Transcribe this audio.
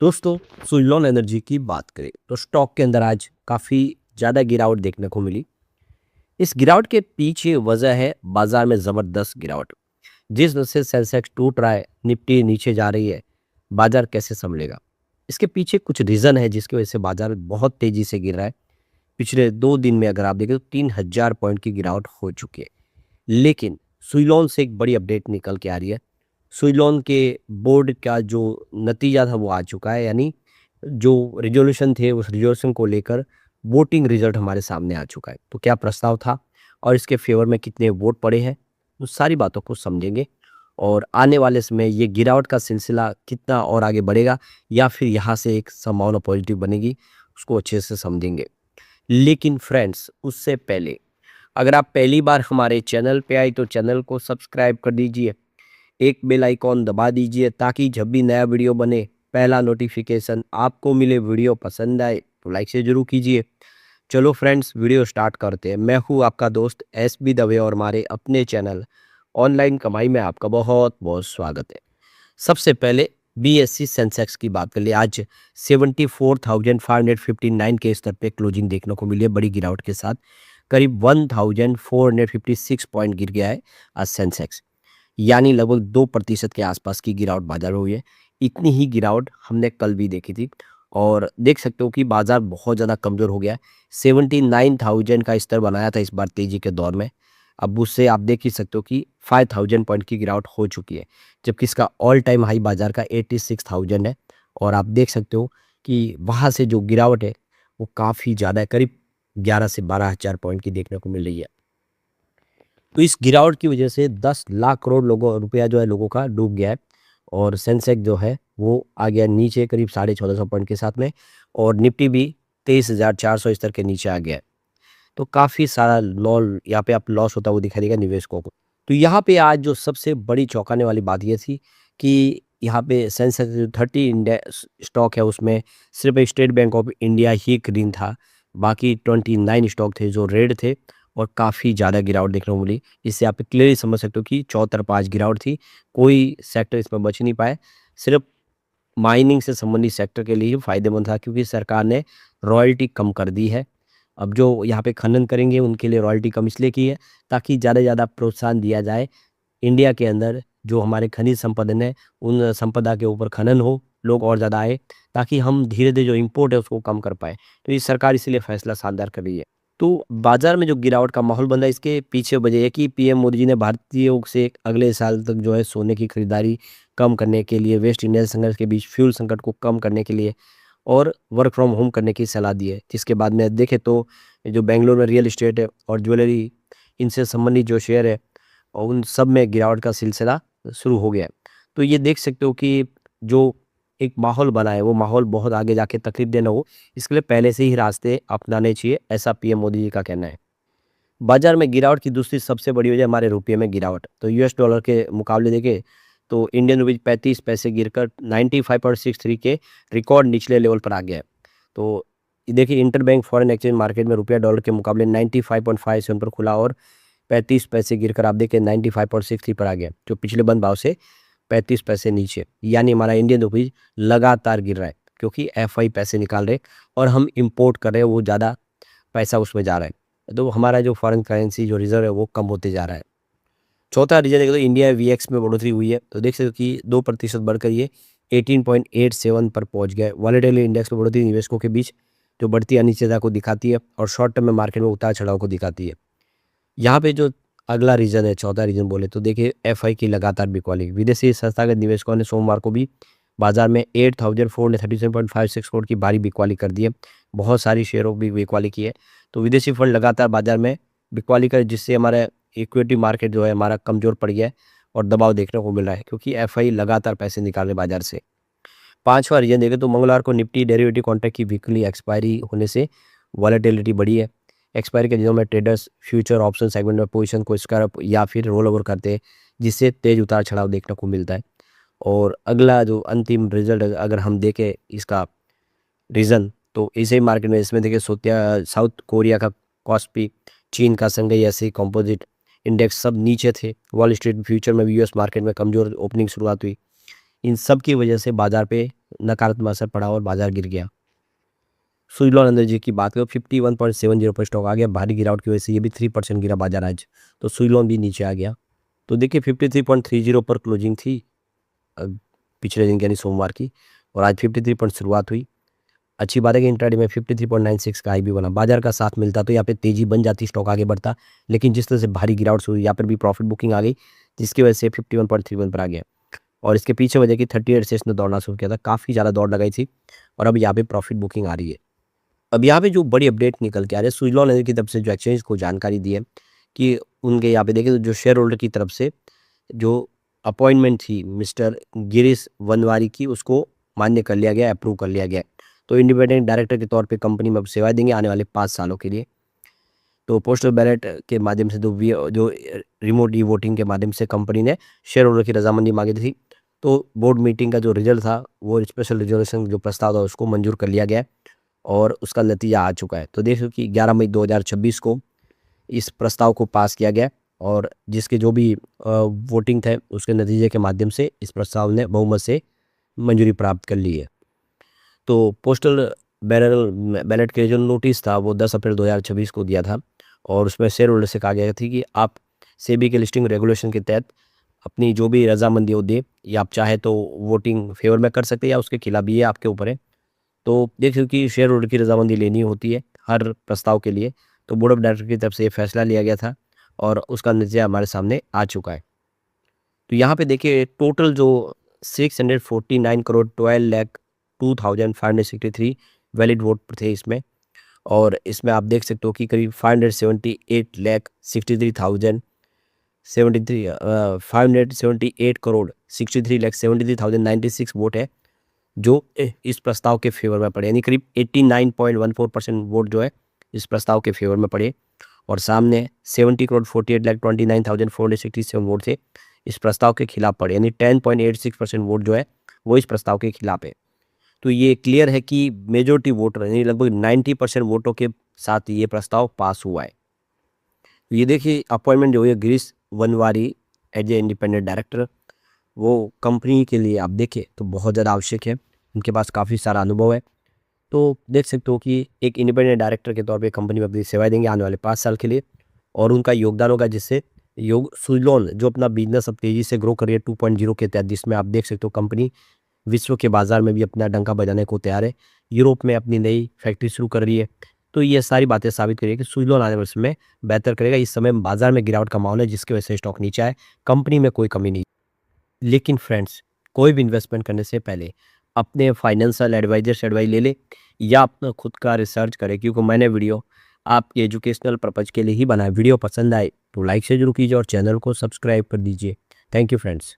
दोस्तों, सुज़लॉन एनर्जी की बात करें तो स्टॉक के अंदर आज काफ़ी ज़्यादा गिरावट देखने को मिली। इस गिरावट के पीछे वजह है बाजार में ज़बरदस्त गिरावट। जिस वजह से सेंसेक्स टूट रहा है, निफ्टी नीचे जा रही है, बाजार कैसे संभलेगा? इसके पीछे कुछ रीज़न है जिसकी वजह से बाजार बहुत तेज़ी से गिर रहा है। पिछले 2 दिन में अगर आप देखें तो 3000 पॉइंट की गिरावट हो चुकी है। लेकिन सुइलॉन से एक बड़ी अपडेट निकल के आ रही है। सुइलॉन के बोर्ड का जो नतीजा था वो आ चुका है, यानी जो रिज़ॉल्यूशन थे उस रिज़ॉल्यूशन को लेकर वोटिंग रिज़ल्ट हमारे सामने आ चुका है। तो क्या प्रस्ताव था और इसके फ़ेवर में कितने वोट पड़े हैं, उन सारी बातों को समझेंगे और आने वाले समय ये गिरावट का सिलसिला कितना और आगे बढ़ेगा या फिर यहाँ से एक संभावना पॉजिटिव बनेगी, उसको अच्छे से समझेंगे। लेकिन फ्रेंड्स, उससे पहले अगर आप पहली बार हमारे चैनल पे आए तो चैनल को सब्सक्राइब कर दीजिए, एक बेल आइकॉन दबा दीजिए ताकि जब भी नया वीडियो बने पहला नोटिफिकेशन आपको मिले। वीडियो पसंद आए तो लाइक से जरूर कीजिए। चलो फ्रेंड्स, वीडियो स्टार्ट करते हैं। मैं हूँ आपका दोस्त SB दवे और हमारे अपने चैनल ऑनलाइन कमाई में आपका बहुत बहुत स्वागत है। सबसे पहले BSE सेंसेक्स की बात कर लिए। आज 74,559 के स्तर पे क्लोजिंग देखने को मिली है बड़ी गिरावट के साथ। करीब 1456 पॉइंट गिर गया है आज सेंसेक्स, यानी लगभग 2% के आसपास की गिरावट बाजार में हुई है। इतनी ही गिरावट हमने कल भी देखी थी और देख सकते हो कि बाजार बहुत ज़्यादा कमज़ोर हो गया है। 79,000 का स्तर बनाया था इस बार तेज़ी के दौर में, अब उससे आप देख ही सकते हो कि 5000 पॉइंट की गिरावट हो चुकी है, जबकि इसका ऑल टाइम हाई बाजार का 86,000 है। और आप देख सकते हो कि वहाँ से जो गिरावट है वो काफ़ी ज़्यादा है, करीब 11 से 12,000 पॉइंट की देखने को मिल रही है। तो इस गिरावट की वजह से 10 लाख करोड़ लोगों रुपया जो है लोगों का डूब गया है और सेंसेक्स जो है वो आ गया नीचे करीब 1450 पॉइंट के साथ में, और निफ्टी भी 23,400 स्तर के नीचे आ गया है। तो काफ़ी सारा लॉल यहाँ पे आप लॉस होता हुआ दिखाई देगा निवेशकों को। तो यहाँ पे आज जो सबसे बड़ी चौंकाने वाली बात ये थी कि यहाँ पे सेंसेक्स जो 30 इंडेक्स स्टॉक है उसमें सिर्फ state bank of India he green था, बाकी 29 स्टॉक थे जो रेड थे और काफ़ी ज़्यादा गिरावट देखने को मिली। इससे आप क्लियरली समझ सकते हो कि चौतरफा आज गिरावट थी, कोई सेक्टर इसमें बच नहीं पाए। सिर्फ माइनिंग से संबंधित सेक्टर के लिए ही फ़ायदेमंद था क्योंकि सरकार ने रॉयल्टी कम कर दी है। अब जो यहाँ पे खनन करेंगे उनके लिए रॉयल्टी कम इसलिए की है ताकि ज़्यादा से ज़्यादा प्रोत्साहन दिया जाए इंडिया के अंदर जो हमारे खनिज संपदन है उन संपदा के ऊपर खनन हो, लोग और ज़्यादा आए ताकि हम धीरे-धीरे जो इम्पोर्ट है उसको कम कर पाएँ। तो ये सरकार इसीलिए फैसला शानदार कर रही है। तो बाज़ार में जो गिरावट का माहौल बन रहा है इसके पीछे वजह है कि पीएम मोदी जी ने भारतीयों से अगले साल तक जो है सोने की खरीदारी कम करने के लिए, वेस्ट इंडिया संघर्ष के बीच फ्यूल संकट को कम करने के लिए और वर्क फ्रॉम होम करने की सलाह दी है। जिसके बाद में देखें तो जो बेंगलुरु में रियल एस्टेट है और ज्वेलरी, इनसे संबंधित जो शेयर है और उन सब में गिरावट का सिलसिला शुरू हो गया है। तो ये देख सकते हो कि जो एक माहौल बना है वो माहौल बहुत आगे जाके तकलीफ देना हो, इसके लिए पहले से ही रास्ते अपनाने चाहिए, ऐसा पीएम मोदी जी का कहना है। बाजार में गिरावट की दूसरी सबसे बड़ी वजह हमारे रुपये में गिरावट। तो यूएस डॉलर के मुकाबले देखें तो इंडियन रुपीज 35 पैसे गिरकर 95.63 के रिकॉर्ड निचले लेवल पर आ गया है। तो ये देखिए, inter bank foreign exchange market में रुपया डॉलर के मुकाबले 95.57 पर खुला और 35 पैसे गिरकर आप देखिए 95.63 पर आ गया, जो पिछले बंद भाव से 35 पैसे नीचे। यानी हमारा इंडियन रुपीज लगातार गिर रहा है क्योंकि एफआई पैसे निकाल रहे और हम इंपोर्ट कर रहे हैं, वो ज़्यादा पैसा उसमें जा रहा है, तो हमारा जो फॉरेन करेंसी जो रिजर्व है वो कम होते जा रहा है। चौथा रीजन देखो तो इंडिया वीएक्स में बढ़ोतरी हुई है, तो देख सकते हो कि 2% बढ़कर ये 18.87 पर पहुंच गया है। वॉलेटिलिटी इंडेक्स में बढ़ोतरी निवेशकों के बीच जो बढ़ती अनिश्चितता को दिखाती है और शॉर्ट टर्म में मार्केट में उतार चढ़ाव को दिखाती है। यहाँ पे जो अगला रीजन है, चौथा रीजन बोले तो देखिए एफआई की लगातार बिकवाली। विदेशी संस्थागत निवेशकों ने सोमवार को भी बाजार में 8437.56 करोड़ की भारी बिकवाली कर दी है। बहुत सारी शेयरों की बिकवाली की है, तो विदेशी फंड लगातार बाजार में बिकवाली कर, जिससे हमारा इक्विटी मार्केट जो है हमारा कमजोर पड़ गया है और दबाव देखने को मिल रहा है क्योंकि एफआई लगातार पैसे निकाल रहे बाजार से। पांचवा रीजन देखें तो मंगलवार को निफ्टी डेरिवेटिव कॉन्ट्रैक्ट की वीकली एक्सपायरी होने से वॉलेटिलिटी बढ़ी है। एक्सपायरी के दिनों में ट्रेडर्स फ्यूचर ऑप्शन सेगमेंट में पोजीशन को स्क्वायर या फिर रोल ओवर करते हैं, जिससे तेज उतार चढ़ाव देखने को मिलता है। और अगला जो अंतिम रिजल्ट अगर हम देखें इसका रीज़न, तो इसे मार्केट में इसमें देखिए साउथ कोरिया का कॉस्पी, चीन का संघई ऐसे कंपोजिट इंडेक्स सब नीचे थे। वॉल स्ट्रीट फ्यूचर में भी यूएस मार्केट में कमज़ोर ओपनिंग शुरुआत हुई। इन सब की वजह से बाजार पे नकारात्मक असर पड़ा और बाजार गिर गया। सुजलॉन एनर्जी की बात करें 51.70 पर स्टॉक आ गया, भारी गिरावट की वजह से ये भी 3% गिरा बाजार आज, तो सुजलॉन भी नीचे आ गया। तो देखिए 53.30 पर क्लोजिंग थी अ, पिछले दिन यानी सोमवार की, और आज 53 पॉइंट शुरुआत हुई। अच्छी बात है कि इंट्राडे में 53.96 का हाई भी बना, बाजार का साथ मिलता तो यहाँ पे तेजी बन जाती, स्टॉक आगे बढ़ता, लेकिन जिस तरह से भारी गिरावट हुई यहाँ पर भी प्रॉफिट बुकिंग आ गई, जिसकी वजह से 51.31 पर आ गया। और इसके पीछे वजह की 38 से इसने दौड़ना शुरू किया था, काफ़ी ज़्यादा दौड़ लगाई थी और अब यहाँ पे प्रॉफिट बुकिंग आ रही है। अब यहाँ पे जो बड़ी अपडेट निकल के आ रही है सुजलॉन एनर्जी की तरफ से, जो एक्सचेंज को जानकारी दी है कि उनके यहाँ पे देखिए तो जो शेयर होल्डर की तरफ से जो अपॉइंटमेंट थी मिस्टर गिरीश वनवारी की, उसको मान्य कर लिया गया, अप्रूव कर लिया गया। तो इंडिपेंडेंट डायरेक्टर के तौर पे कंपनी में अब सेवाएं देंगे आने वाले 5 सालों के लिए। तो पोस्टल बैलेट के माध्यम से जो रिमोट ई वोटिंग के माध्यम से कंपनी ने शेयर होल्डर की रजामंदी मांगी थी, तो बोर्ड मीटिंग का जो रिजल्ट था वो स्पेशल रिजोल्यूशन जो प्रस्ताव था उसको मंजूर कर लिया गया और उसका नतीजा आ चुका है। तो देखो कि 11 मई 2026 को इस प्रस्ताव को पास किया गया और जिसके जो भी वोटिंग थे उसके नतीजे के माध्यम से इस प्रस्ताव ने बहुमत से मंजूरी प्राप्त कर ली है। तो पोस्टल बैलेट के जो नोटिस था वो 10 अप्रैल 2026 को दिया था और उसमें शेयर होल्डर से कहा गया था कि आप सेबी के लिस्टिंग रेगुलेशन के तहत अपनी जो भी रजामंदी हो दे, या आप चाहे तो वोटिंग फेवर में कर सकते हैं या उसके खिलाफ भी, ये आपके ऊपर है। तो देखिए कि शेयर होल्डर की रजामंदी लेनी होती है हर प्रस्ताव के लिए, तो बोर्ड ऑफ डायरेक्टर की तरफ से ये फैसला लिया गया था और उसका नतीजा हमारे सामने आ चुका है। तो यहाँ पे देखिए टोटल जो 649 करोड़ 12 लाख 2563 वैलिड वोट थे इसमें, और इसमें आप देख सकते हो कि करीब 578 लाख 63,000 73 578 करोड़ 63 लाख 73,096 वोट है जो इस प्रस्ताव के फेवर में पड़े, यानी करीब 89.14% वोट जो है इस प्रस्ताव के फेवर में पड़े। और सामने 70 करोड़ 48 लाख 29,467 वोट थे इस प्रस्ताव के खिलाफ पड़े, यानी 10.86% वोट जो है वो इस प्रस्ताव के खिलाफ है। तो ये क्लियर है कि मेजोरिटी वोटर यानी लगभग 90% वोटों के साथ ये प्रस्ताव पास हुआ है। तो ये देखिए अपॉइंटमेंट जो है Girish Banwari as a independent director, वो कंपनी के लिए आप देखें तो बहुत ज़्यादा आवश्यक है, उनके पास काफ़ी सारा अनुभव है। तो देख सकते हो कि एक इंडिपेंडेंट डायरेक्टर के तौर पे कंपनी में अपनी सेवाएं देंगे आने वाले 5 साल के लिए और उनका योगदान होगा, जिससे सुजलॉन जो अपना बिजनेस अब तेज़ी से ग्रो कर रही है 2.0 के तहत, जिसमें आप देख सकते हो कंपनी विश्व के बाज़ार में भी अपना डंका बजाने को तैयार है, यूरोप में अपनी नई फैक्ट्री शुरू कर रही है। तो ये सारी बातें साबित करिए कि सुजलॉन आने वाले समय में बेहतर करेगा। इस समय बाजार में गिरावट का माहौल है जिसकी वजह से स्टॉक नीचे आए, कंपनी में कोई कमी नहीं। लेकिन फ्रेंड्स, कोई भी इन्वेस्टमेंट करने से पहले अपने फाइनेंशियल एडवाइजर से एडवाइस ले ले या अपना खुद का रिसर्च करें, क्योंकि मैंने वीडियो आपके एजुकेशनल पर्पज़ के लिए ही बनाया। वीडियो पसंद आए तो लाइक से जरूर कीजिए और चैनल को सब्सक्राइब कर दीजिए। Thank you friends.